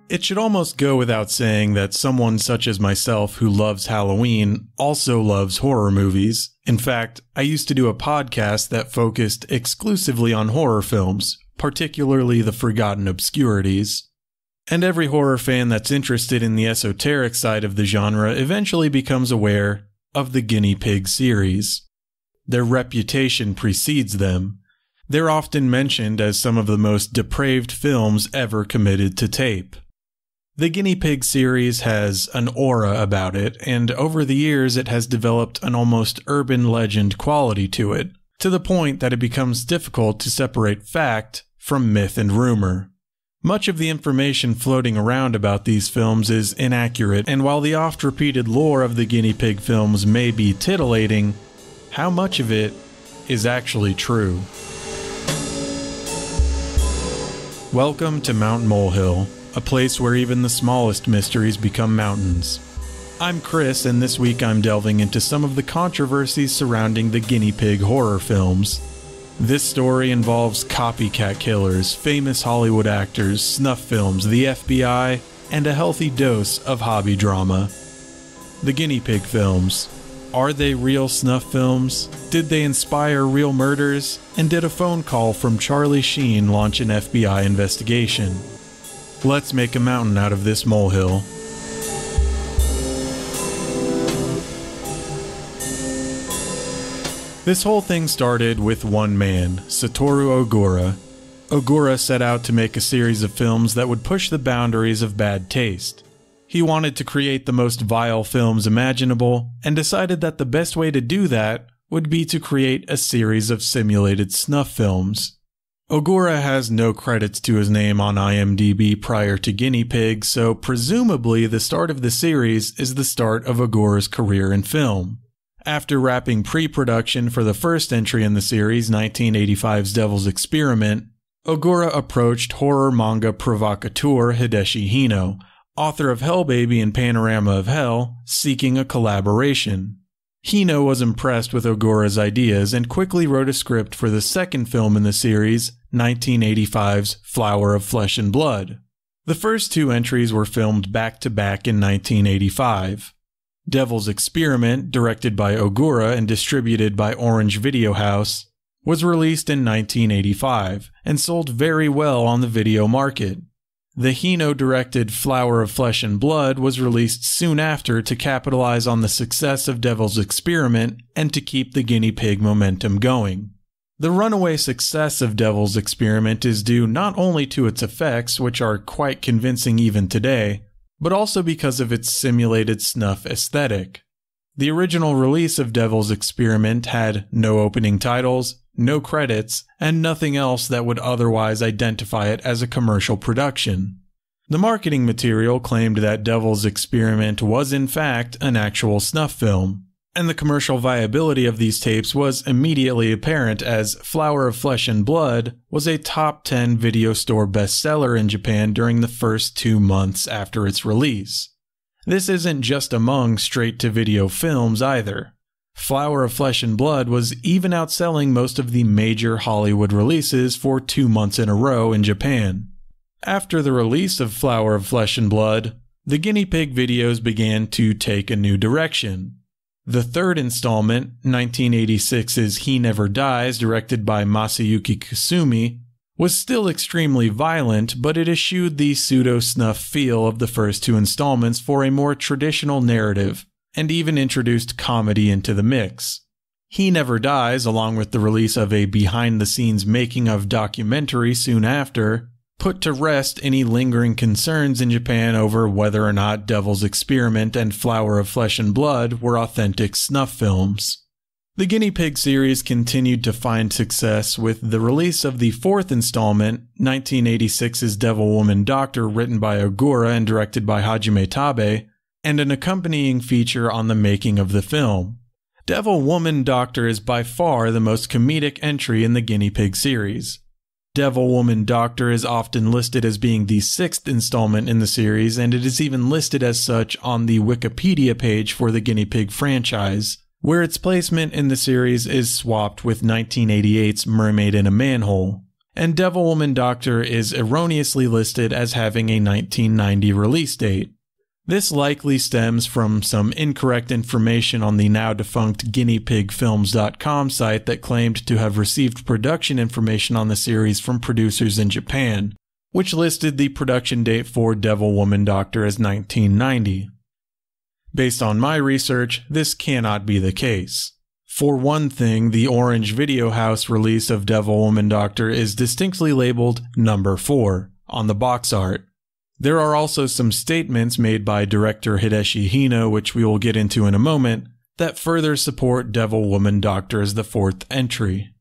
It should almost go without saying that someone such as myself who loves Halloween also loves horror movies. In fact, I used to do a podcast that focused exclusively on horror films, particularly the forgotten obscurities. And every horror fan that's interested in the esoteric side of the genre eventually becomes aware of the Guinea Pig series. Their reputation precedes them. They're often mentioned as some of the most depraved films ever committed to tape. The Guinea Pig series has an aura about it, and over the years it has developed an almost urban legend quality to it, to the point that it becomes difficult to separate fact from myth and rumor. Much of the information floating around about these films is inaccurate, and while the oft-repeated lore of the Guinea Pig films may be titillating, how much of it is actually true? Welcome to Mount Molehill, a place where even the smallest mysteries become mountains. I'm Chris, and this week I'm delving into some of the controversies surrounding the Guinea Pig horror films. This story involves copycat killers, famous Hollywood actors, snuff films, the FBI, and a healthy dose of hobby drama. The Guinea Pig films. Are they real snuff films? Did they inspire real murders? And did a phone call from Charlie Sheen launch an FBI investigation? Let's make a mountain out of this molehill. This whole thing started with one man, Satoru Ogura. Ogura set out to make a series of films that would push the boundaries of bad taste. He wanted to create the most vile films imaginable, and decided that the best way to do that would be to create a series of simulated snuff films. Ogura has no credits to his name on IMDb prior to Guinea Pig, so presumably the start of the series is the start of Ogura's career in film. After wrapping pre-production for the first entry in the series, 1985's Devil's Experiment, Ogura approached horror manga provocateur Hideshi Hino, author of Hellbaby and Panorama of Hell, seeking a collaboration. Hino was impressed with Ogura's ideas and quickly wrote a script for the second film in the series, 1985's Flower of Flesh and Blood. The first two entries were filmed back-to-back in 1985. Devil's Experiment, directed by Ogura and distributed by Orange Video House, was released in 1985 and sold very well on the video market. The Hino-directed Flower of Flesh and Blood was released soon after to capitalize on the success of Devil's Experiment and to keep the Guinea Pig momentum going. The runaway success of Devil's Experiment is due not only to its effects, which are quite convincing even today, but also because of its simulated snuff aesthetic. The original release of Devil's Experiment had no opening titles, no credits, and nothing else that would otherwise identify it as a commercial production. The marketing material claimed that Devil's Experiment was in fact an actual snuff film, and the commercial viability of these tapes was immediately apparent as Flower of Flesh and Blood was a top 10 video store bestseller in Japan during the first 2 months after its release. This isn't just among straight-to-video films either. Flower of Flesh and Blood was even outselling most of the major Hollywood releases for 2 months in a row in Japan. After the release of Flower of Flesh and Blood, the Guinea Pig videos began to take a new direction. The third installment, 1986's He Never Dies, directed by Masayuki Kusumi, was still extremely violent, but it eschewed the pseudo-snuff feel of the first two installments for a more traditional narrative, and even introduced comedy into the mix. He Never Dies, along with the release of a behind-the-scenes making-of documentary soon after, put to rest any lingering concerns in Japan over whether or not Devil's Experiment and Flower of Flesh and Blood were authentic snuff films. The Guinea Pig series continued to find success with the release of the fourth installment, 1986's Devil Woman Doctor, written by Ogura and directed by Hajime Tabe, and an accompanying feature on the making of the film. Devil Woman Doctor is by far the most comedic entry in the Guinea Pig series. Devil Woman Doctor is often listed as being the sixth installment in the series, and it is even listed as such on the Wikipedia page for the Guinea Pig franchise, where its placement in the series is swapped with 1988's Mermaid in a Manhole. and Devilwoman Doctor is erroneously listed as having a 1990 release date. This likely stems from some incorrect information on the now-defunct guineapigfilms.com site that claimed to have received production information on the series from producers in Japan, which listed the production date for Devilwoman Doctor as 1990. Based on my research, this cannot be the case. For one thing, the Orange Video House release of Devilwoman Doctor is distinctly labeled Number 4 on the box art. There are also some statements made by director Hideshi Hino, which we will get into in a moment, that further support Devilwoman Doctor as the fourth entry.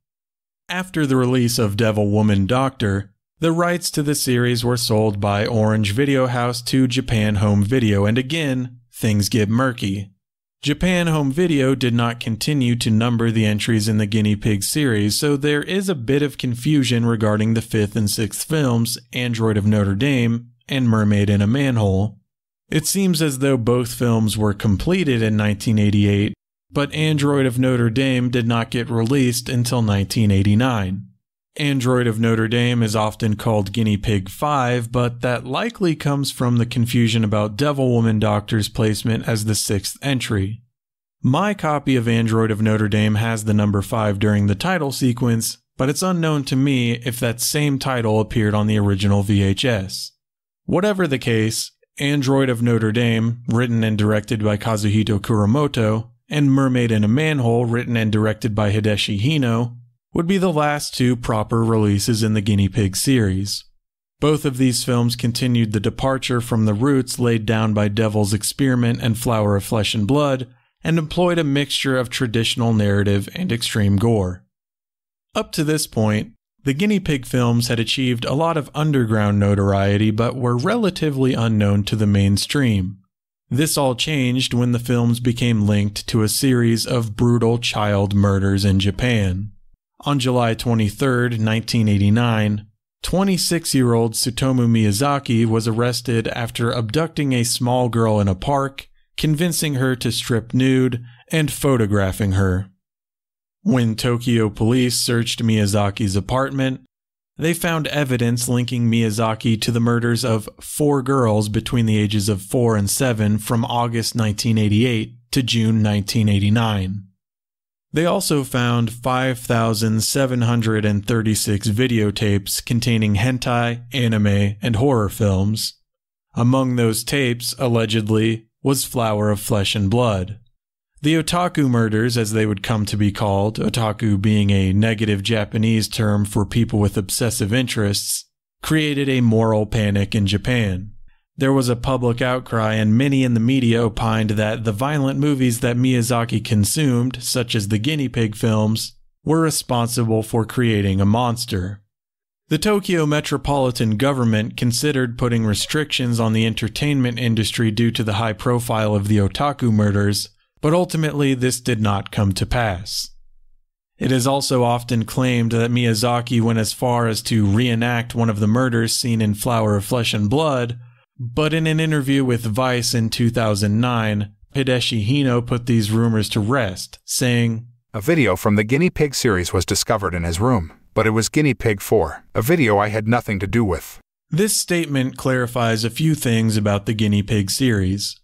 After the release of Devilwoman Doctor, the rights to the series were sold by Orange Video House to Japan Home Video, and again, things get murky. Japan Home Video did not continue to number the entries in the Guinea Pig series, so there is a bit of confusion regarding the 5th and 6th films, Android of Notre Dame and Mermaid in a Manhole. It seems as though both films were completed in 1988, but Android of Notre Dame did not get released until 1989. Android of Notre Dame is often called Guinea Pig 5, but that likely comes from the confusion about Devilwoman Doctor's placement as the 6th entry. My copy of Android of Notre Dame has the number 5 during the title sequence, but it's unknown to me if that same title appeared on the original VHS. Whatever the case, Android of Notre Dame, written and directed by Kazuhito Kuramoto, and Mermaid in a Manhole, written and directed by Hideshi Hino, would be the last two proper releases in the Guinea Pig series. Both of these films continued the departure from the roots laid down by Devil's Experiment and Flower of Flesh and Blood, and employed a mixture of traditional narrative and extreme gore. Up to this point, the Guinea Pig films had achieved a lot of underground notoriety but were relatively unknown to the mainstream. This all changed when the films became linked to a series of brutal child murders in Japan. On July 23, 1989, 26-year-old Tsutomu Miyazaki was arrested after abducting a small girl in a park, convincing her to strip nude, and photographing her. When Tokyo police searched Miyazaki's apartment, they found evidence linking Miyazaki to the murders of 4 girls between the ages of 4 and 7 from August 1988 to June 1989. They also found 5,736 videotapes containing hentai, anime, and horror films. Among those tapes, allegedly, was Flower of Flesh and Blood. The otaku murders, as they would come to be called, otaku being a negative Japanese term for people with obsessive interests, created a moral panic in Japan. There was a public outcry, and many in the media opined that the violent movies that Miyazaki consumed, such as the Guinea Pig films, were responsible for creating a monster. The Tokyo metropolitan government considered putting restrictions on the entertainment industry due to the high profile of the otaku murders, but ultimately this did not come to pass. It is also often claimed that Miyazaki went as far as to reenact one of the murders seen in Flower of Flesh and Blood, but in an interview with Vice in 2009, Hideshi Hino put these rumors to rest, saying, "A video from the Guinea Pig series was discovered in his room, but it was Guinea Pig 4, a video I had nothing to do with." This statement clarifies a few things about the Guinea Pig series.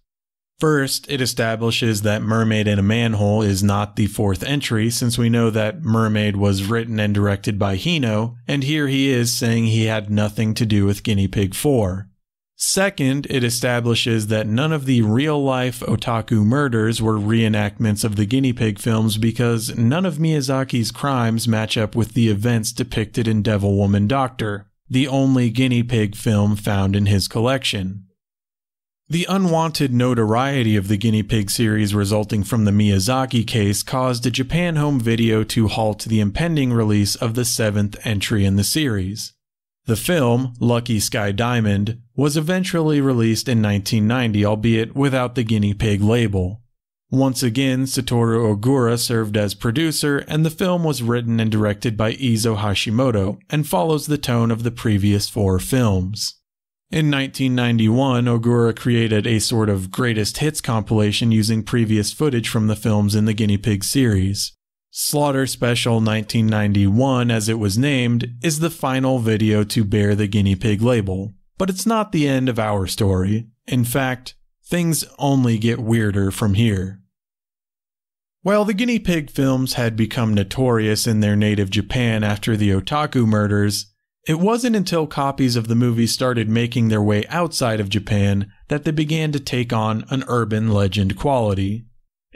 First, it establishes that Mermaid in a Manhole is not the 4th entry, since we know that Mermaid was written and directed by Hino, and here he is saying he had nothing to do with Guinea Pig 4. Second, it establishes that none of the real-life otaku murders were reenactments of the Guinea Pig films because none of Miyazaki's crimes match up with the events depicted in Devilwoman Doctor, the only Guinea Pig film found in his collection. The unwanted notoriety of the Guinea Pig series resulting from the Miyazaki case caused Japan Home Video to halt the impending release of the 7th entry in the series. The film, Lucky Sky Diamond, was eventually released in 1990, albeit without the Guinea Pig label. Once again, Satoru Ogura served as producer, and the film was written and directed by Izo Hashimoto, and follows the tone of the previous 4 films. In 1991, Ogura created a sort of greatest hits compilation using previous footage from the films in the Guinea Pig series. Slaughter Special 1991, as it was named, is the final video to bear the Guinea Pig label. But it's not the end of our story. In fact, things only get weirder from here. While the Guinea Pig films had become notorious in their native Japan after the Otaku murders, it wasn't until copies of the movie started making their way outside of Japan that they began to take on an urban legend quality.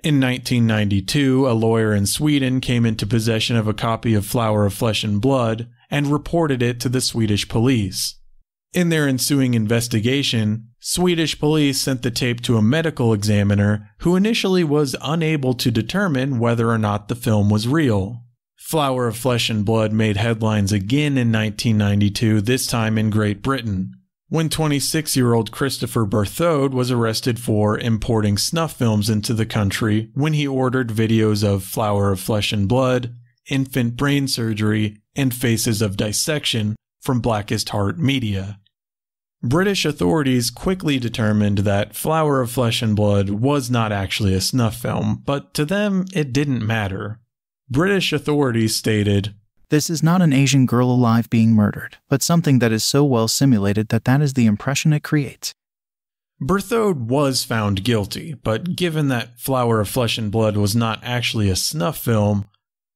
In 1992, a lawyer in Sweden came into possession of a copy of Flower of Flesh and Blood and reported it to the Swedish police. In their ensuing investigation, Swedish police sent the tape to a medical examiner who initially was unable to determine whether or not the film was real. Flower of Flesh and Blood made headlines again in 1992, this time in Great Britain, when 26-year-old Christopher Berthaud was arrested for importing snuff films into the country when he ordered videos of Flower of Flesh and Blood, infant brain surgery, and Faces of Dissection from Blackest Heart Media. British authorities quickly determined that Flower of Flesh and Blood was not actually a snuff film, but to them it didn't matter. British authorities stated, "This is not an Asian girl alive being murdered, but something that is so well simulated that is the impression it creates." Berthaud was found guilty, but given that Flower of Flesh and Blood was not actually a snuff film,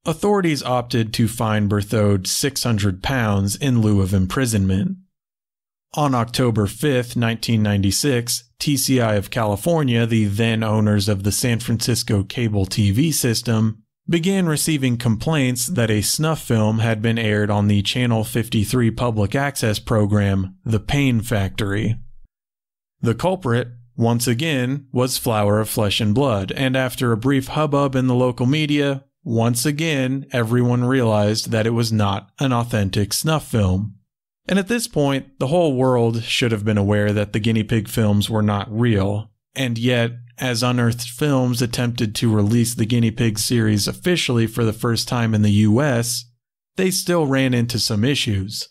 authorities opted to fine Berthaud £600 in lieu of imprisonment. On October 5, 1996, TCI of California, the then owners of the San Francisco cable TV system, began receiving complaints that a snuff film had been aired on the Channel 53 public access program, The Pain Factory. The culprit, once again, was Flower of Flesh and Blood, and after a brief hubbub in the local media, once again everyone realized that it was not an authentic snuff film. And at this point, the whole world should have been aware that the Guinea Pig films were not real, and yet, as Unearthed Films attempted to release the Guinea Pig series officially for the first time in the US, they still ran into some issues.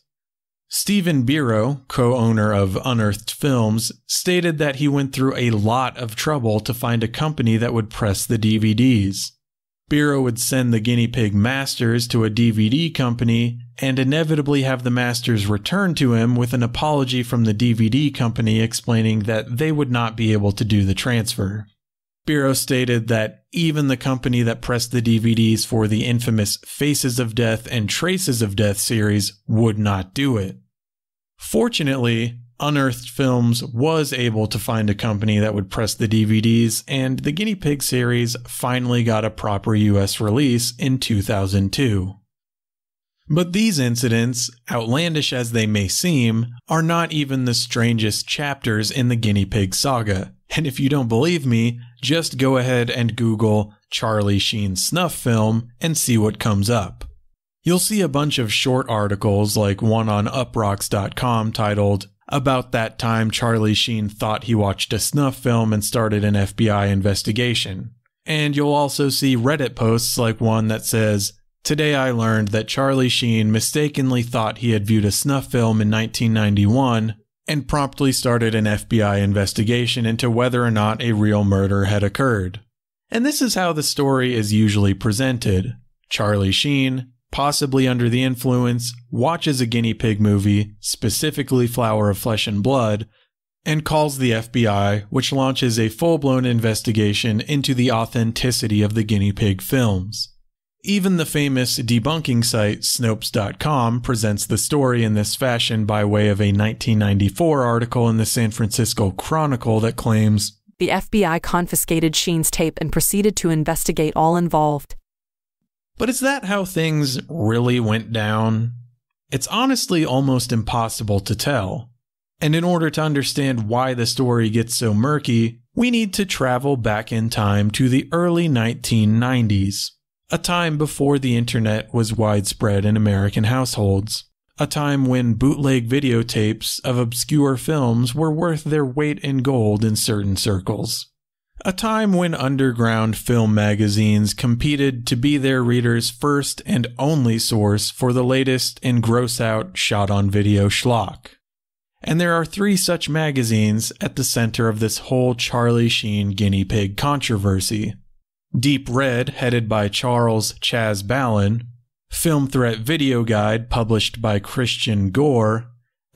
Stephen Biro, co-owner of Unearthed Films, stated that he went through a lot of trouble to find a company that would press the DVDs. Biro would send the Guinea Pig masters to a DVD company and inevitably have the masters returned to him with an apology from the DVD company explaining that they would not be able to do the transfer. Biro stated that even the company that pressed the DVDs for the infamous Faces of Death and Traces of Death series would not do it. Fortunately, Unearthed Films was able to find a company that would press the DVDs, and the Guinea Pig series finally got a proper US release in 2002. But these incidents, outlandish as they may seem, are not even the strangest chapters in the Guinea Pig saga. And if you don't believe me, just go ahead and Google Charlie Sheen snuff film and see what comes up. You'll see a bunch of short articles like one on uprocks.com titled, "About that time Charlie Sheen thought he watched a snuff film and started an FBI investigation." And you'll also see Reddit posts like one that says, "Today I learned that Charlie Sheen mistakenly thought he had viewed a snuff film in 1991 and promptly started an FBI investigation into whether or not a real murder had occurred." And this is how the story is usually presented. Charlie Sheen, possibly under the influence, watches a Guinea Pig movie, specifically Flower of Flesh and Blood, and calls the FBI, which launches a full-blown investigation into the authenticity of the Guinea Pig films. Even the famous debunking site Snopes.com presents the story in this fashion by way of a 1994 article in the San Francisco Chronicle that claims, "The FBI confiscated Sheen's tape and proceeded to investigate all involved." But is that how things really went down? It's honestly almost impossible to tell. And in order to understand why the story gets so murky, we need to travel back in time to the early 1990s, a time before the internet was widespread in American households, a time when bootleg videotapes of obscure films were worth their weight in gold in certain circles. A time when underground film magazines competed to be their readers' first and only source for the latest in gross-out, shot-on-video schlock. And there are 3 such magazines at the center of this whole Charlie Sheen Guinea Pig controversy. Deep Red, headed by Charles Chaz Ballin, Film Threat Video Guide, published by Chris Gore,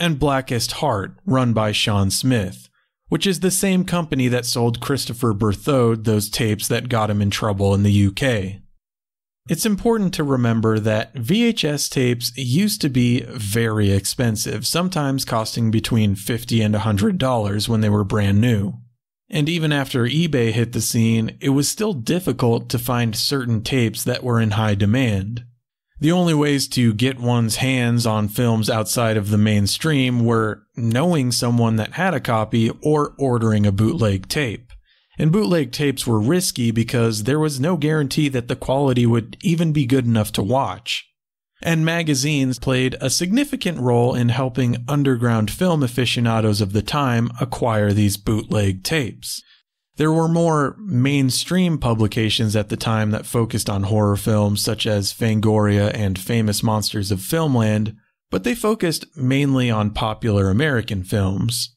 and Blackest Heart, run by Sean Smith, which is the same company that sold Christopher Berthoud those tapes that got him in trouble in the UK. It's important to remember that VHS tapes used to be very expensive, sometimes costing between $50 and $100 when they were brand new. And even after eBay hit the scene, it was still difficult to find certain tapes that were in high demand. The only ways to get one's hands on films outside of the mainstream were knowing someone that had a copy or ordering a bootleg tape. And bootleg tapes were risky because there was no guarantee that the quality would even be good enough to watch. And magazines played a significant role in helping underground film aficionados of the time acquire these bootleg tapes. There were more mainstream publications at the time that focused on horror films such as Fangoria and Famous Monsters of Filmland, but they focused mainly on popular American films.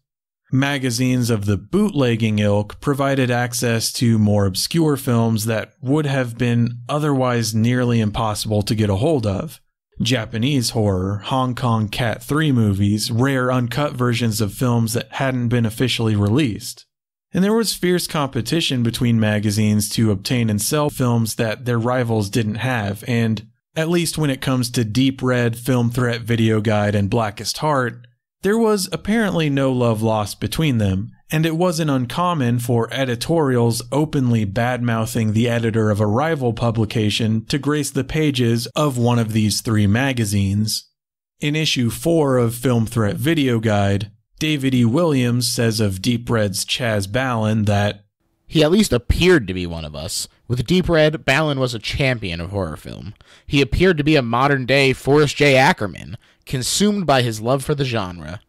Magazines of the bootlegging ilk provided access to more obscure films that would have been otherwise nearly impossible to get a hold of. Japanese horror, Hong Kong Cat 3 movies, rare uncut versions of films that hadn't been officially released. And there was fierce competition between magazines to obtain and sell films that their rivals didn't have, and at least when it comes to Deep Red, Film Threat Video Guide, and Blackest Heart, there was apparently no love lost between them, and it wasn't uncommon for editorials openly bad-mouthing the editor of a rival publication to grace the pages of one of these three magazines. In issue 4 of Film Threat Video Guide, David E. Williams says of Deep Red's Chaz Ballin that, "He at least appeared to be one of us. With Deep Red, Ballin was a champion of horror film. He appeared to be a modern-day Forrest J. Ackerman, consumed by his love for the genre.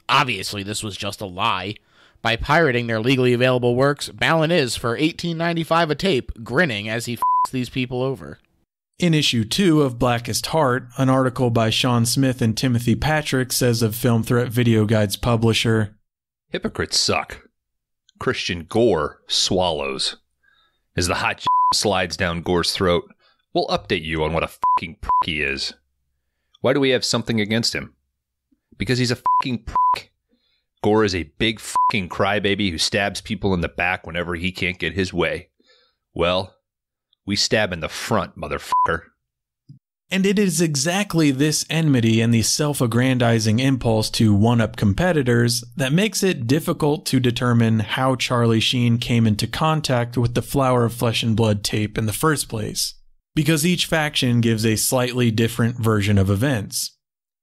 Obviously, this was just a lie. By pirating their legally available works, Ballin is, for $18.95 a tape, grinning as he f***s these people over." In issue 2 of Blackest Heart, an article by Sean Smith and Timothy Patrick says of Film Threat Video Guide's publisher, "Hypocrites suck. Christian Gore swallows. As the hot slides down Gore's throat, we'll update you on what a fucking prick he is. Why do we have something against him? Because he's a fucking prick. Gore is a big fucking crybaby who stabs people in the back whenever he can't get his way. Well, we stab in the front, motherfucker." And it is exactly this enmity and the self-aggrandizing impulse to one-up competitors that makes it difficult to determine how Charlie Sheen came into contact with the Flower of Flesh and Blood tape in the first place, because each faction gives a slightly different version of events.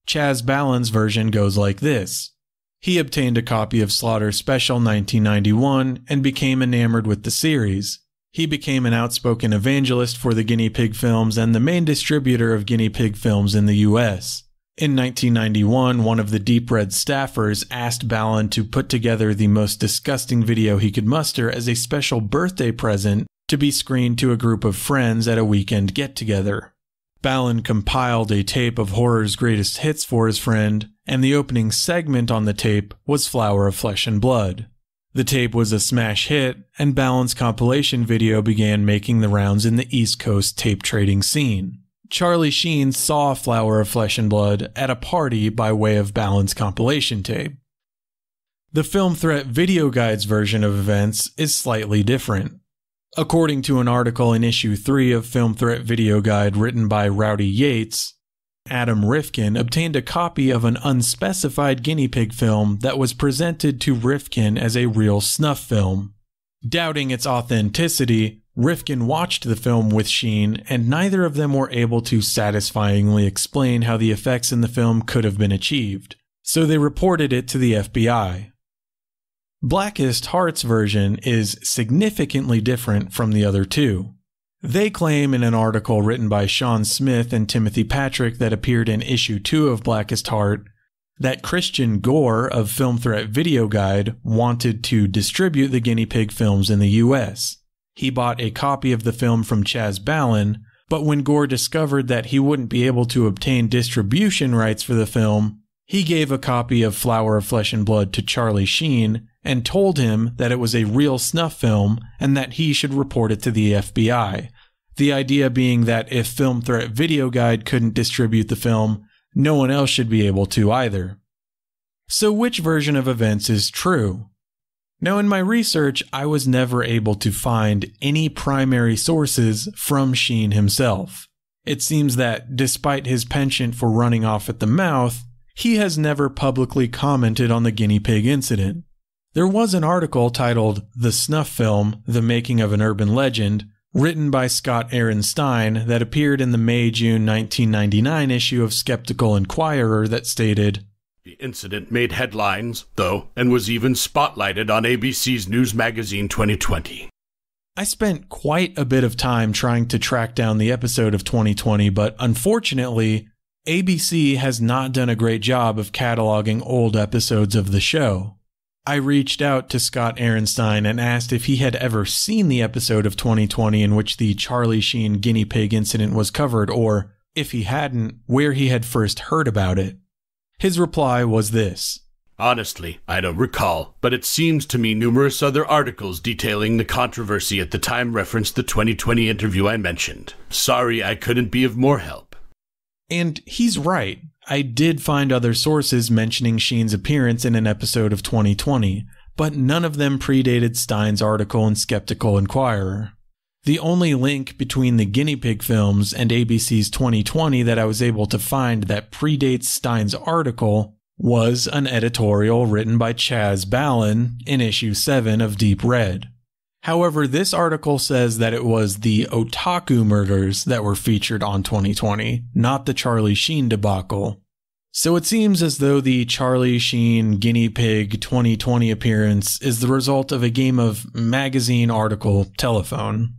Chaz Ballin's version goes like this. He obtained a copy of Slaughter Special 1991 and became enamored with the series. He became an outspoken evangelist for the Guinea Pig films and the main distributor of Guinea Pig films in the US. In 1991, one of the Deep Red staffers asked Ballin to put together the most disgusting video he could muster as a special birthday present to be screened to a group of friends at a weekend get-together. Ballin compiled a tape of horror's greatest hits for his friend, and the opening segment on the tape was Flower of Flesh and Blood. The tape was a smash hit, and Ballin's compilation video began making the rounds in the East Coast tape trading scene. Charlie Sheen saw Flower of Flesh and Blood at a party by way of Ballin's compilation tape. The Film Threat Video Guide's version of events is slightly different. According to an article in issue 3 of Film Threat Video Guide written by Rowdy Yates, Adam Rifkin obtained a copy of an unspecified guinea pig film that was presented to Rifkin as a real snuff film. Doubting its authenticity, Rifkin watched the film with Sheen, and neither of them were able to satisfyingly explain how the effects in the film could have been achieved, so they reported it to the FBI. Blackest Heart's version is significantly different from the other two. They claim in an article written by Sean Smith and Timothy Patrick that appeared in issue 2 of Blackest Heart that Christian Gore of Film Threat Video Guide wanted to distribute the Guinea Pig films in the US. He bought a copy of the film from Chaz Ballin, but when Gore discovered that he wouldn't be able to obtain distribution rights for the film, He gave a copy of Flower of Flesh and Blood to Charlie Sheen and told him that it was a real snuff film and that he should report it to the FBI. The idea being that if Film Threat Video Guide couldn't distribute the film, no one else should be able to either. So which version of events is true? Now, in my research, I was never able to find any primary sources from Sheen himself. It seems that, despite his penchant for running off at the mouth, he has never publicly commented on the Guinea Pig incident. There was an article titled The Snuff Film, The Making of an Urban Legend, written by Scott Aaron Stein that appeared in the May-June 1999 issue of Skeptical Inquirer that stated, "The incident made headlines, though, and was even spotlighted on ABC's News Magazine 2020. I spent quite a bit of time trying to track down the episode of 2020, but unfortunately, ABC has not done a great job of cataloging old episodes of the show. I reached out to Scott Ehrenstein and asked if he had ever seen the episode of 2020 in which the Charlie Sheen Guinea Pig incident was covered, or, if he hadn't, where he had first heard about it. His reply was this: Honestly, I don't recall, but it seems to me numerous other articles detailing the controversy at the time referenced the 2020 interview I mentioned. Sorry I couldn't be of more help. And he's right. I did find other sources mentioning Sheen's appearance in an episode of 2020, but none of them predated Stein's article in Skeptical Inquirer. The only link between the Guinea Pig films and ABC's 2020 that I was able to find that predates Stein's article was an editorial written by Chaz Ballin in issue 7 of Deep Red. However, this article says that it was the otaku murders that were featured on 2020, not the Charlie Sheen debacle. So it seems as though the Charlie Sheen Guinea Pig 2020 appearance is the result of a game of magazine article telephone.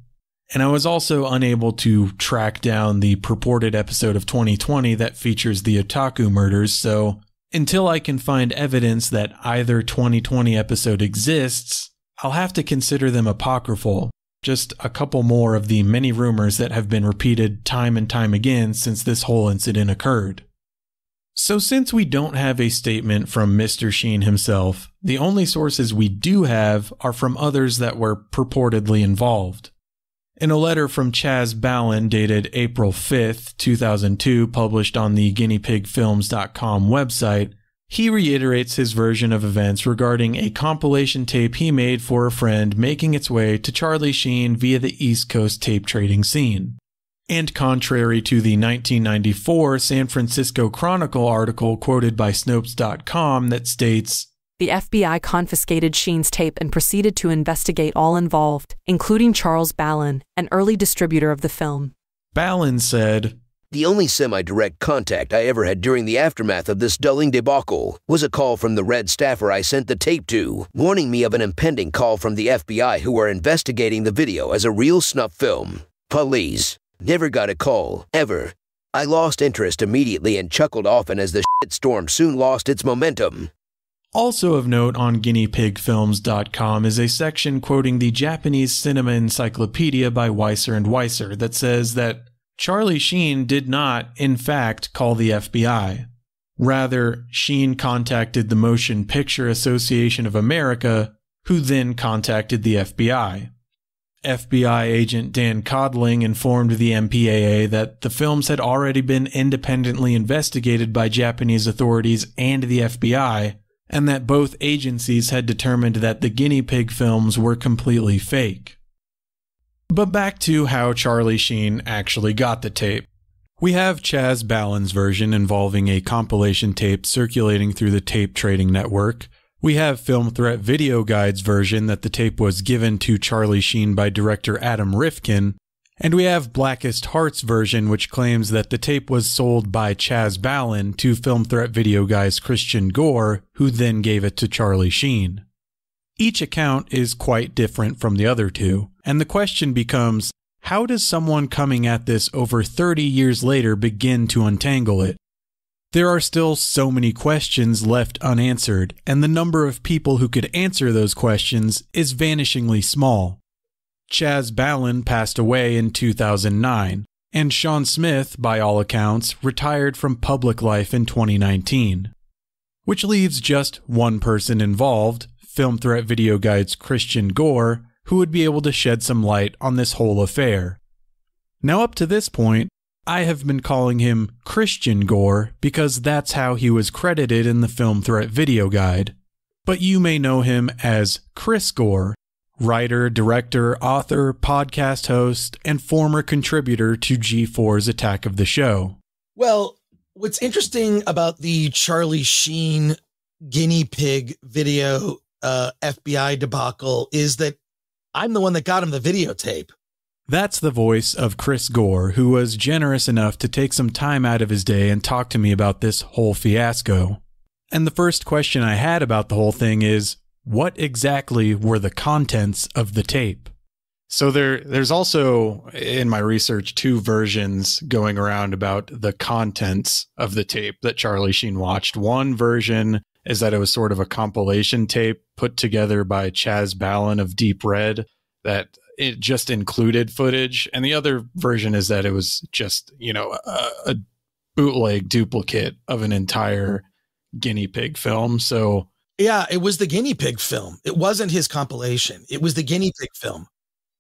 And I was also unable to track down the purported episode of 2020 that features the otaku murders, so until I can find evidence that either 2020 episode exists, I'll have to consider them apocryphal, just a couple more of the many rumors that have been repeated time and time again since this whole incident occurred. So since we don't have a statement from Mr. Sheen himself, the only sources we do have are from others that were purportedly involved. In a letter from Chaz Ballin dated April 5th, 2002, published on the guineapigfilms.com website, he reiterates his version of events regarding a compilation tape he made for a friend making its way to Charlie Sheen via the East Coast tape trading scene. And contrary to the 1994 San Francisco Chronicle article quoted by Snopes.com that states, The FBI confiscated Sheen's tape and proceeded to investigate all involved, including Charles Ballin, an early distributor of the film. Ballin said, The only semi-direct contact I ever had during the aftermath of this dulling debacle was a call from the Red staffer I sent the tape to, warning me of an impending call from the FBI who were investigating the video as a real snuff film. Police. Never got a call, ever. I lost interest immediately and chuckled often as the shitstorm soon lost its momentum. Also of note on guineapigfilms.com is a section quoting the Japanese Cinema Encyclopedia by Weiser and Weiser that says that Charlie Sheen did not, in fact, call the FBI. Rather, Sheen contacted the Motion Picture Association of America, who then contacted the FBI. FBI agent Dan Codling informed the MPAA that the films had already been independently investigated by Japanese authorities and the FBI, and that both agencies had determined that the Guinea Pig films were completely fake. But back to how Charlie Sheen actually got the tape. We have Chaz Ballin's version involving a compilation tape circulating through the tape trading network. We have Film Threat Video Guide's version that the tape was given to Charlie Sheen by director Adam Rifkin. And we have Blackest Heart's version, which claims that the tape was sold by Chaz Ballin to Film Threat Video Guide's Chris Gore, who then gave it to Charlie Sheen. Each account is quite different from the other two, and the question becomes, how does someone coming at this over 30 years later begin to untangle it? There are still so many questions left unanswered, and the number of people who could answer those questions is vanishingly small. Chaz Ballin passed away in 2009, and Sean Smith, by all accounts, retired from public life in 2019. which leaves just one person involved, Film Threat Video Guide's Christian Gore, who would be able to shed some light on this whole affair. Now up to this point, I have been calling him Christian Gore because that's how he was credited in the Film Threat Video Guide. But you may know him as Chris Gore, writer, director, author, podcast host, and former contributor to G4's Attack of the Show. Well, what's interesting about the Charlie Sheen Guinea Pig video FBI debacle is that I'm the one that got him the videotape. That's the voice of Chris Gore, who was generous enough to take some time out of his day and talk to me about this whole fiasco. And the first question I had about the whole thing is, what exactly were the contents of the tape? So there's also, in my research, two versions going around about the contents of the tape that Charlie Sheen watched. One version is that it was sort of a compilation tape put together by Chaz Ballin of Deep Red that it just included footage. And the other version is that it was just, a bootleg duplicate of an entire Guinea Pig film. So yeah, it was the Guinea Pig film. It wasn't his compilation. It was the Guinea Pig film.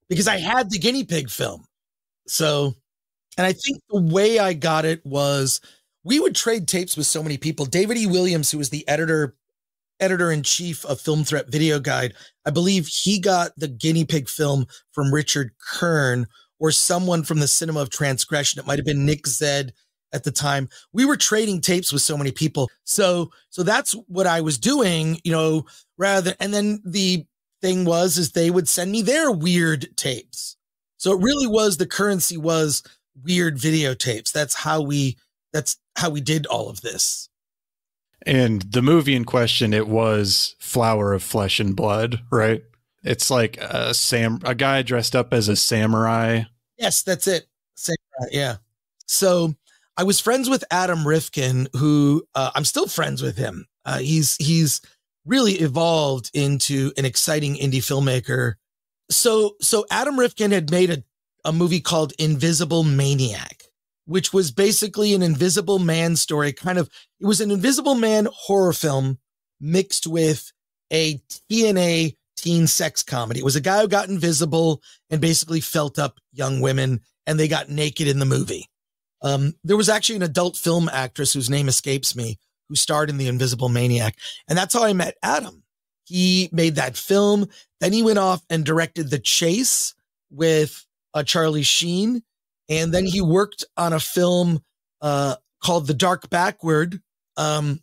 Because I had the Guinea Pig film. So, and I think the way I got it was we would trade tapes with so many people. David E. Williams, who was the editor-in-chief of Film Threat Video Guide, I believe he got the Guinea Pig film from Richard Kern or someone from the Cinema of Transgression. It might have been Nick Zed at the time. We were trading tapes with so many people. So that's what I was doing, and then the thing is they would send me their weird tapes. So it really was, the currency was weird videotapes. That's how we did all of this. And the movie in question, it was Flower of Flesh and Blood, right? It's like a guy dressed up as a samurai. Yes, that's it. Samurai, yeah. So I was friends with Adam Rifkin, who I'm still friends with him. He's really evolved into an exciting indie filmmaker. So Adam Rifkin had made a movie called Invisible Maniac, which was basically an Invisible Man story. It was an Invisible Man horror film mixed with a TNA teen sex comedy. It was a guy who got invisible and basically felt up young women, and they got naked in the movie. There was actually an adult film actress whose name escapes me who starred in The Invisible Maniac. And that's how I met Adam. He made that film. Then he went off and directed The Chase with Charlie Sheen. And then he worked on a film called The Dark Backward. And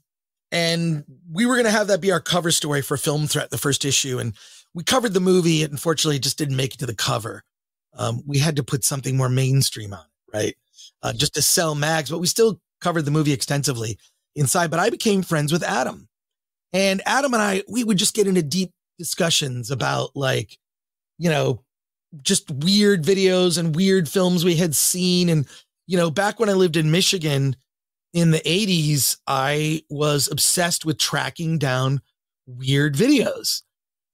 we were going to have that be our cover story for Film Threat, the first issue. And we covered the movie. It unfortunately just didn't make it to the cover. We had to put something more mainstream on it, right? Just to sell mags, but we still covered the movie extensively inside. But I became friends with Adam, and Adam and I, we would just get into deep discussions about just weird videos and weird films we had seen. And, back when I lived in Michigan in the 80s, I was obsessed with tracking down weird videos.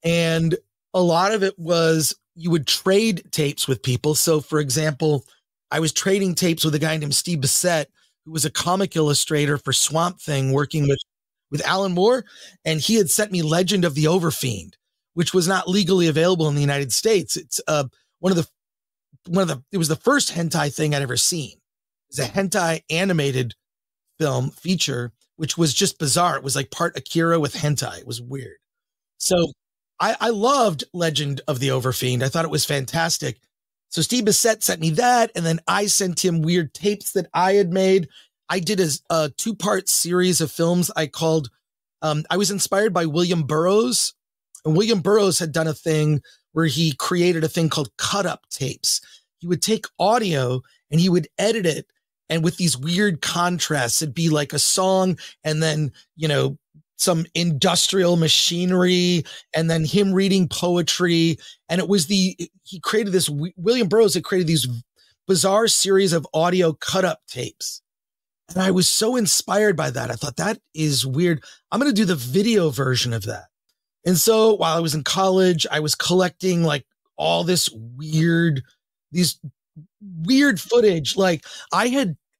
And a lot of it was you would trade tapes with people. So for example, I was trading tapes with a guy named Steve Bissett, who was a comic illustrator for Swamp Thing, working with Alan Moore. And he had sent me Legend of the Overfiend, which was not legally available in the United States. It's it was the first hentai thing I'd ever seen. It was a hentai animated film feature, which was just bizarre. It was like part Akira with hentai. It was weird. So I loved Legend of the Overfiend. I thought it was fantastic. So Steve Bissett sent me that, and then I sent him weird tapes that I had made. I did a two-part series of films I called, I was inspired by William Burroughs, and William Burroughs had done a thing where he created a thing called cut-up tapes. He would take audio and he would edit it, and with these weird contrasts, it'd be like a song and then, some industrial machinery, and then him reading poetry. And it was William Burroughs had created these bizarre series of audio cut up tapes. And I was so inspired by that. I thought, that is weird. I'm going to do the video version of that. And so while I was in college, I was collecting all these weird footage. Like I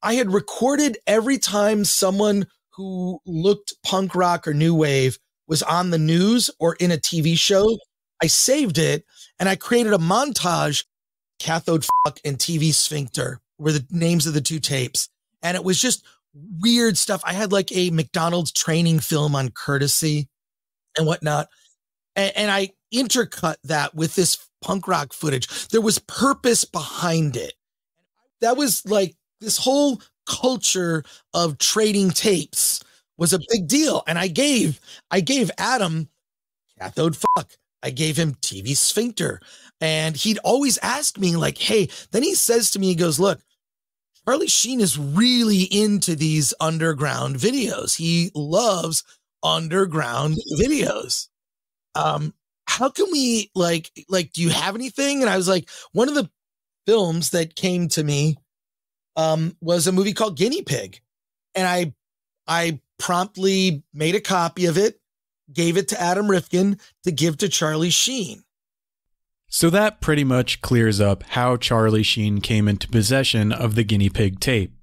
had recorded every time someone who looked punk rock or new wave was on the news or in a TV show, I saved it and I created a montage. Cathode Fuck and TV Sphincter were the names of the two tapes. And it was just weird stuff. I had like a McDonald's training film on courtesy and whatnot. And I intercut that with this punk rock footage. There was purpose behind it. That was like this whole culture of trading tapes was a big deal. And I gave Adam Cathode Fuck. I gave him TV Sphincter. And he'd always ask me like, hey, then he says to me, he goes, look, Charlie Sheen is really into these underground videos. He loves underground videos. How can we like, do you have anything? And I was like, one of the films that came to me, was a movie called Guinea Pig. And I promptly made a copy of it, gave it to Adam Rifkin to give to Charlie Sheen. So that pretty much clears up how Charlie Sheen came into possession of the Guinea Pig tape.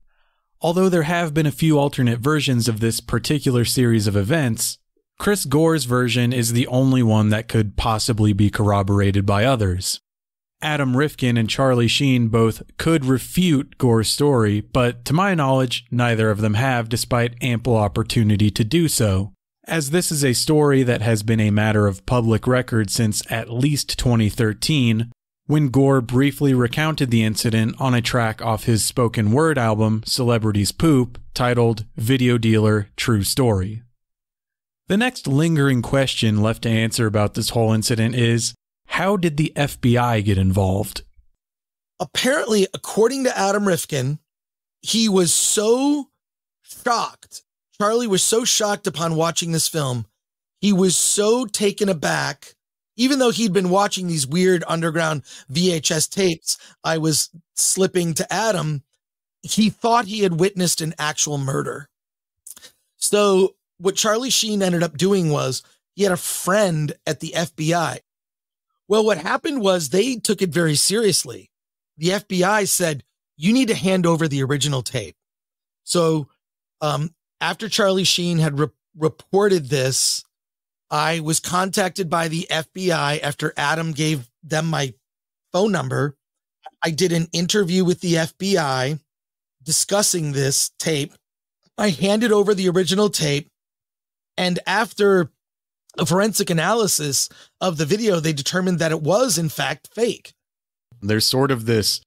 Although there have been a few alternate versions of this particular series of events, Chris Gore's version is the only one that could possibly be corroborated by others. Adam Rifkin and Charlie Sheen both could refute Gore's story, but to my knowledge, neither of them have, despite ample opportunity to do so, as this is a story that has been a matter of public record since at least 2013, when Gore briefly recounted the incident on a track off his spoken word album, Celebrities Poop, titled Video Dealer True Story. The next lingering question left to answer about this whole incident is, how did the FBI get involved? Apparently, according to Adam Rifkin, he was so shocked. Charlie was so shocked upon watching this film. He was so taken aback, even though he'd been watching these weird underground VHS tapes I was slipping to Adam, he thought he had witnessed an actual murder. So what Charlie Sheen ended up doing was he had a friend at the FBI. Well, what happened was they took it very seriously. The FBI said, you need to hand over the original tape. So, after Charlie Sheen had reported this, I was contacted by the FBI after Adam gave them my phone number. I did an interview with the FBI discussing this tape. I handed over the original tape. And after a forensic analysis of the video, they determined that it was, in fact, fake. There's sort of this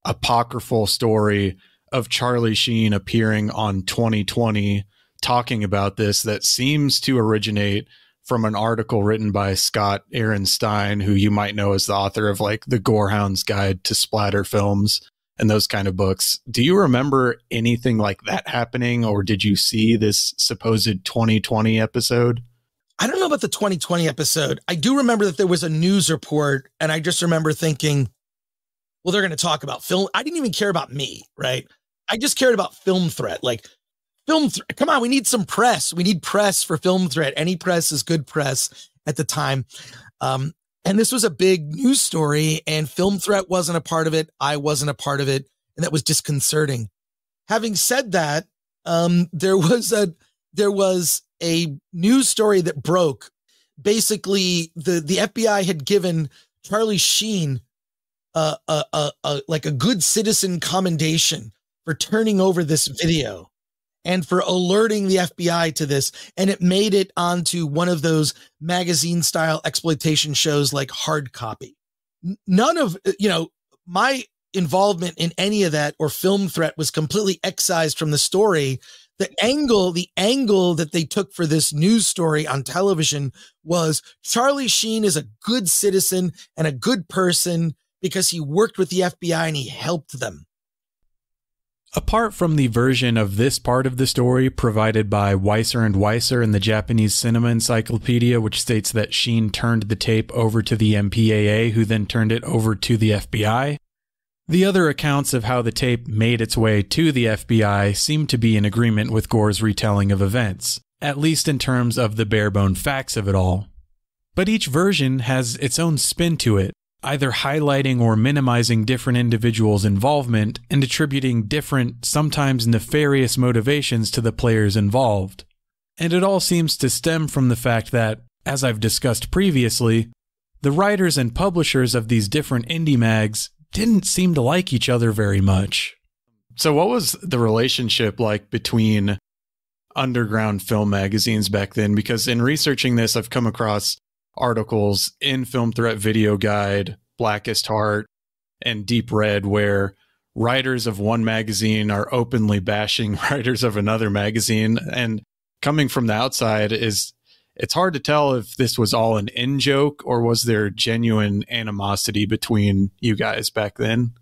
apocryphal story of Charlie Sheen appearing on 2020 talking about this that seems to originate from an article written by Scott Aaron Stein, who you might know as the author of like The Gorehound's Guide to Splatter Films and those kind of books. Do you remember anything like that happening, or did you see this supposed 2020 episode? I don't know about the 2020 episode. I do remember that there was a news report, and I just remember thinking, well, they're going to talk about film. I didn't even care about me, right? I just cared about Film Threat. Like, come on, we need some press. We need press for Film Threat. Any press is good press at the time. And this was a big news story, and Film Threat wasn't a part of it. I wasn't a part of it, and that was disconcerting. Having said that, there was a news story that broke. Basically, the FBI had given Charlie Sheen like a good citizen commendation for turning over this video and for alerting the FBI to this. And it made it onto one of those magazine style exploitation shows like Hard Copy. None of, my involvement in any of that or Film Threat was completely excised from the story. The angle that they took for this news story on television was Charlie Sheen is a good citizen and a good person because he worked with the FBI and he helped them. Apart from the version of this part of the story provided by Weiser and Weiser in the Japanese Cinema Encyclopedia, which states that Sheen turned the tape over to the MPAA, who then turned it over to the FBI, the other accounts of how the tape made its way to the FBI seem to be in agreement with Gore's retelling of events, at least in terms of the bare-bone facts of it all. But each version has its own spin to it, either highlighting or minimizing different individuals' involvement and attributing different, sometimes nefarious motivations to the players involved. And it all seems to stem from the fact that, as I've discussed previously, the writers and publishers of these different indie mags didn't seem to like each other very much. So what was the relationship like between underground film magazines back then? Because in researching this, I've come across articles in Film Threat Video Guide, Blackest Heart, and Deep Red where writers of one magazine are openly bashing writers of another magazine. And coming from the outside, it's hard to tell if this was all an in-joke or was there genuine animosity between you guys back then?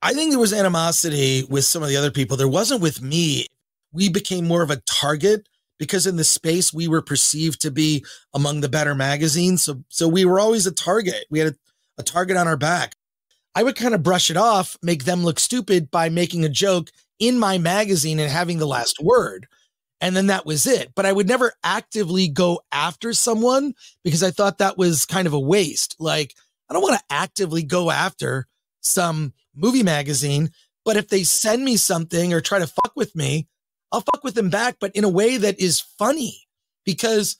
I think there was animosity with some of the other people. There wasn't with me. We became more of a target because in the space we were perceived to be among the better magazines. So we were always a target. We had a target on our back. I would kind of brush it off, make them look stupid by making a joke in my magazine and having the last word. And then that was it. But I would never actively go after someone because I thought that was kind of a waste. Like, I don't want to actively go after some movie magazine, but if they send me something or try to fuck with me, I'll fuck with them back, but in a way that is funny because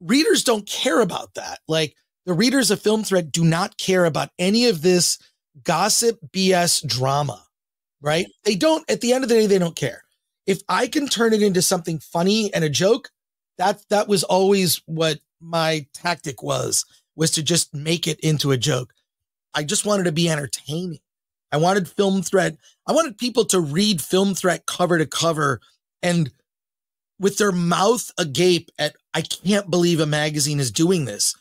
readers don't care about that. Like, the readers of Film Threat do not care about any of this gossip BS drama, right? They don't, at the end of the day, they don't care. If I can turn it into something funny and a joke, that was always what my tactic was to just make it into a joke. I just wanted to be entertaining. I wanted Film Threat. I wanted people to read Film Threat cover to cover and with their mouth agape at, I can't believe a magazine is doing this.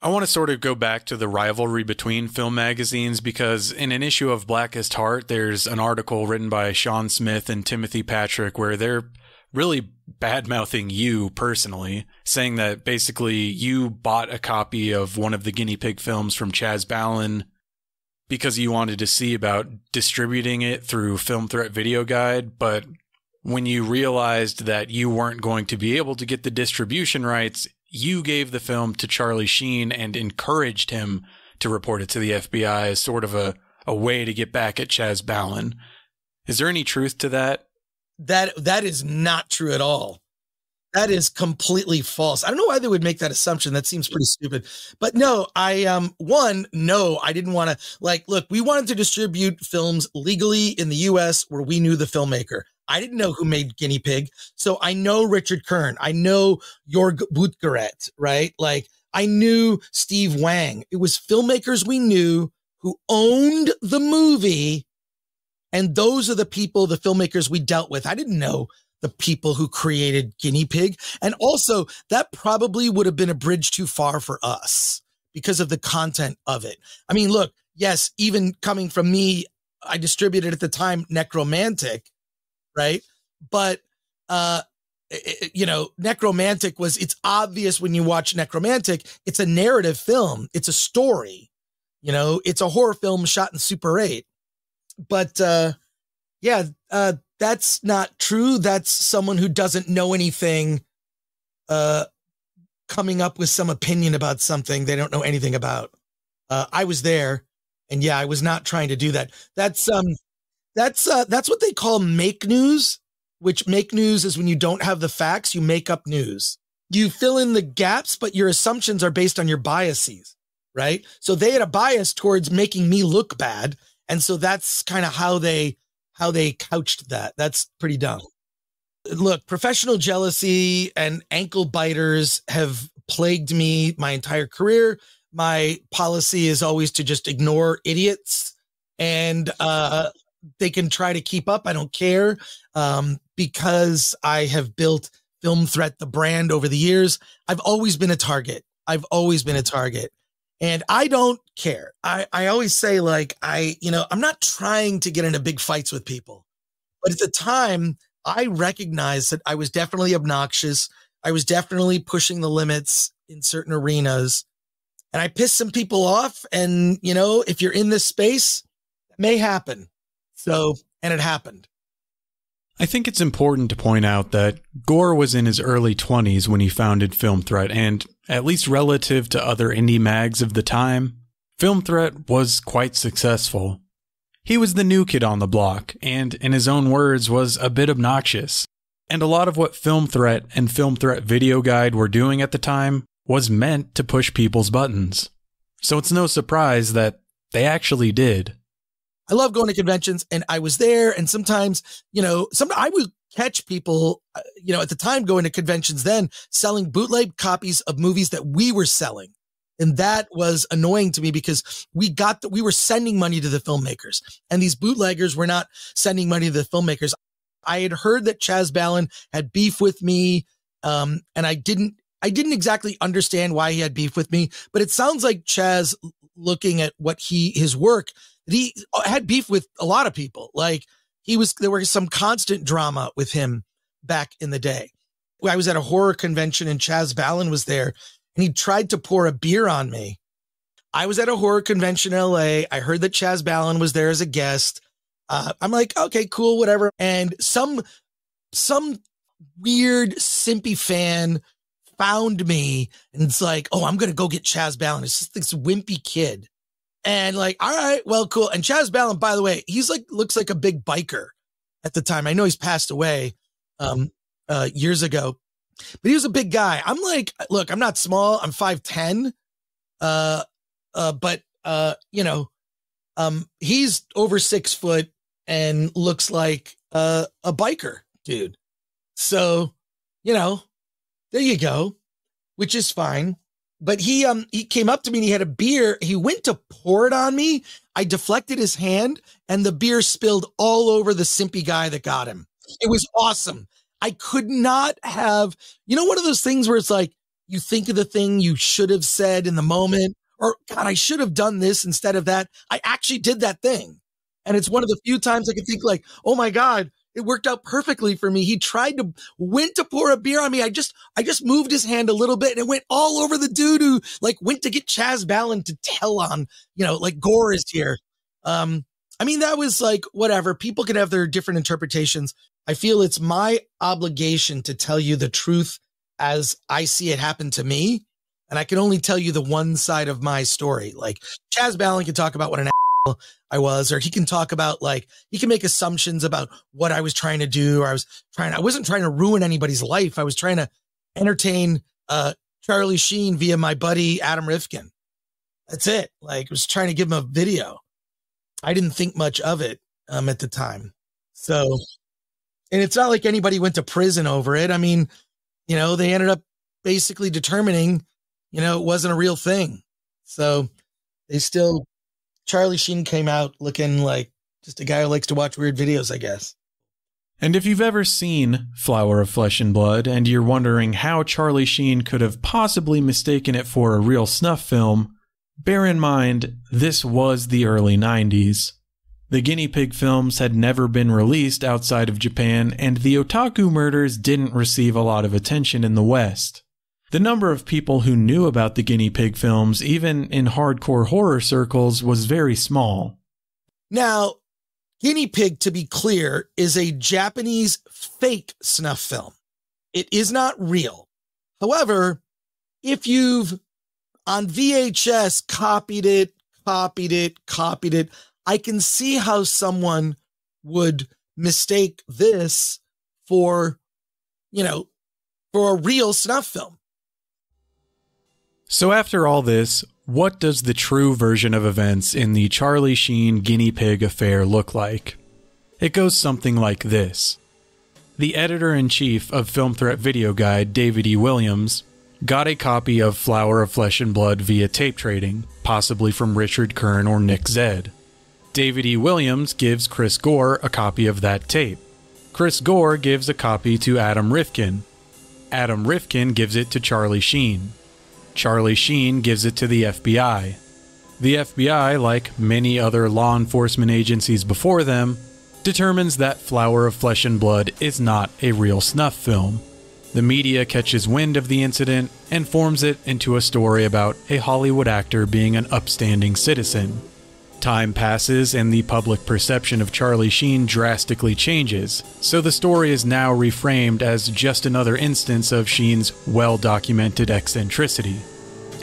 I want to sort of go back to the rivalry between film magazines because in an issue of Blackest Heart, there's an article written by Sean Smith and Timothy Patrick where they're really bad-mouthing you personally, saying that basically you bought a copy of one of the Guinea Pig films from Chaz Ballin because you wanted to see about distributing it through Film Threat Video Guide, but when you realized that you weren't going to be able to get the distribution rights, you gave the film to Charlie Sheen and encouraged him to report it to the FBI as sort of a way to get back at Chaz Ballin. Is there any truth to that? That is not true at all. That is completely false. I don't know why they would make that assumption. That seems pretty stupid. But no, I didn't want to, like, look, we wanted to distribute films legally in the US where we knew the filmmaker. I didn't know who made Guinea Pig. So I know Richard Kern. I know Jorg Butgeret, right? Like, I knew Steve Wang. It was filmmakers we knew who owned the movie. And those are the people, the filmmakers we dealt with. I didn't know the people who created Guinea Pig. And also, that probably would have been a bridge too far for us because of the content of it. I mean, look, yes, even coming from me, I distributed at the time Necromantic, right? But, Necromantic it's obvious when you watch Necromantic, it's a narrative film. It's a story, it's a horror film shot in Super 8. But, that's not true. That's someone who doesn't know anything, coming up with some opinion about something they don't know anything about. I was there, and I was not trying to do that. That's what they call make news, which make news is when you don't have the facts, you make up news. You fill in the gaps, but your assumptions are based on your biases, right? So they had a bias towards making me look bad. And so that's kind of how they couched that. That's pretty dumb. Look, professional jealousy and ankle biters have plagued me my entire career. My policy is always to just ignore idiots and they can try to keep up. I don't care because I have built Film Threat, the brand, over the years. I've always been a target. And I don't care. I always say, like, I'm not trying to get into big fights with people. But at the time, I recognized that I was definitely obnoxious. I was definitely pushing the limits in certain arenas. And I pissed some people off. And, if you're in this space, it may happen. And it happened. I think it's important to point out that Gore was in his early 20s when he founded Film Threat, and at least relative to other indie mags of the time, Film Threat was quite successful. He was the new kid on the block, and in his own words, was a bit obnoxious. And a lot of what Film Threat and Film Threat Video Guide were doing at the time was meant to push people's buttons. So it's no surprise that they actually did. I love going to conventions, and I was there, and sometimes, I would catch people, at the time going to conventions then, selling bootleg copies of movies that we were selling. And that was annoying to me because we were sending money to the filmmakers, and these bootleggers were not sending money to the filmmakers. I had heard that Chaz Ballin had beef with me, and I didn't exactly understand why he had beef with me, but it sounds like Chaz, looking at what his work, he had beef with a lot of people. Like there was some constant drama with him back in the day. I was at a horror convention and Chaz Ballin was there, and he tried to pour a beer on me. I was at a horror convention in LA. I heard that Chaz Ballin was there as a guest. I'm like, okay, cool, whatever. And some weird simpy fan found me and it's like, oh, I'm going to go get Chaz Ballin. It's just this wimpy kid. And like, all right, well, cool. And Chaz Ballin, by the way, looks like a big biker at the time. I know he's passed away years ago, but he was a big guy. I'm like, look, I'm not small. I'm 5'10". But he's over 6 foot and looks like a biker dude. So, there you go, which is fine. But he came up to me and he had a beer. He went to pour it on me. I deflected his hand and the beer spilled all over the simpy guy that got him. It was awesome. I could not have, one of those things where it's like, you think of the thing you should have said in the moment, or God, I should have done this instead of that. I actually did that thing. And it's one of the few times I can think like, oh my God, it worked out perfectly for me. He went to pour a beer on me. I just moved his hand a little bit and it went all over the dude who went to get Chaz Ballin to tell on, Gore is here. That was whatever. People can have their different interpretations. I feel it's my obligation to tell you the truth as I see it happen to me. And I can only tell you the one side of my story. Like Chaz Ballin can talk about what an asshole I was, or he can talk about he can make assumptions about what I was trying to do. Or I wasn't trying to ruin anybody's life. I was trying to entertain Charlie Sheen via my buddy, Adam Rifkin. That's it. I was trying to give him a video. I didn't think much of it at the time. So, and it's not like anybody went to prison over it. They ended up basically determining, it wasn't a real thing. So Charlie Sheen came out looking like just a guy who likes to watch weird videos, I guess. And if you've ever seen Flower of Flesh and Blood and you're wondering how Charlie Sheen could have possibly mistaken it for a real snuff film, bear in mind, this was the early 90s. The Guinea Pig films had never been released outside of Japan, and the otaku murders didn't receive a lot of attention in the West. The number of people who knew about the Guinea Pig films, even in hardcore horror circles, was very small. Now, Guinea Pig, to be clear, is a Japanese fake snuff film. It is not real. However, if you've on VHS copied it, I can see how someone would mistake this for a real snuff film. So after all this, what does the true version of events in the Charlie Sheen Guinea Pig affair look like? It goes something like this. The editor-in-chief of Film Threat Video Guide, David E. Williams, got a copy of Flower of Flesh and Blood via tape trading, possibly from Richard Kern or Nick Zed. David E. Williams gives Chris Gore a copy of that tape. Chris Gore gives a copy to Adam Rifkin. Adam Rifkin gives it to Charlie Sheen. Charlie Sheen gives it to the FBI. The FBI, like many other law enforcement agencies before them, determines that Flower of Flesh and Blood is not a real snuff film. The media catches wind of the incident and forms it into a story about a Hollywood actor being an upstanding citizen. Time passes and the public perception of Charlie Sheen drastically changes, so the story is now reframed as just another instance of Sheen's well-documented eccentricity.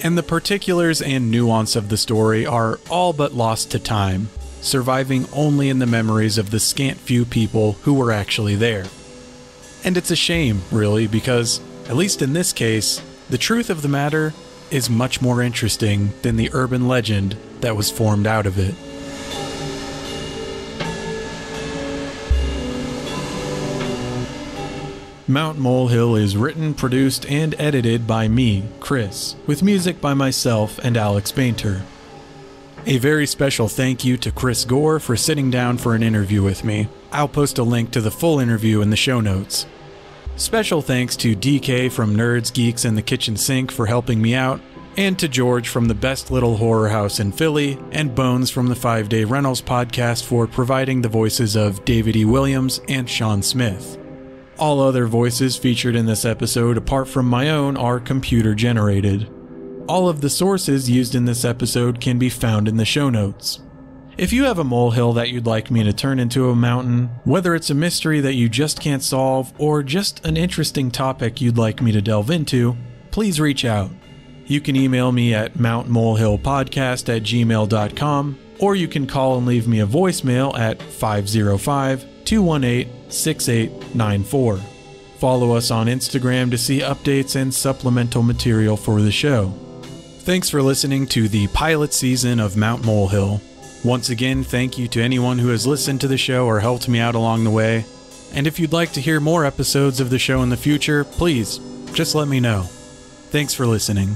And the particulars and nuance of the story are all but lost to time, surviving only in the memories of the scant few people who were actually there. And it's a shame, really, because, at least in this case, the truth of the matter is much more interesting than the urban legend that was formed out of it. Mount Molehill is written, produced, and edited by me, Chris, with music by myself and Alex Bainter. A very special thank you to Chris Gore for sitting down for an interview with me. I'll post a link to the full interview in the show notes. Special thanks to DK from Nerds, Geeks, and the Kitchen Sink for helping me out, and to George from the Best Little Horror House in Philly, and Bones from the 5 Day Rentals podcast for providing the voices of David E. Williams and Sean Smith. All other voices featured in this episode, apart from my own, are computer-generated. All of the sources used in this episode can be found in the show notes. If you have a molehill that you'd like me to turn into a mountain, whether it's a mystery that you just can't solve, or just an interesting topic you'd like me to delve into, please reach out. You can email me at mountmolehillpodcast@gmail.com, or you can call and leave me a voicemail at 505-218-6894. Follow us on Instagram to see updates and supplemental material for the show. Thanks for listening to the pilot season of Mount Molehill. Once again, thank you to anyone who has listened to the show or helped me out along the way. And if you'd like to hear more episodes of the show in the future, please, just let me know. Thanks for listening.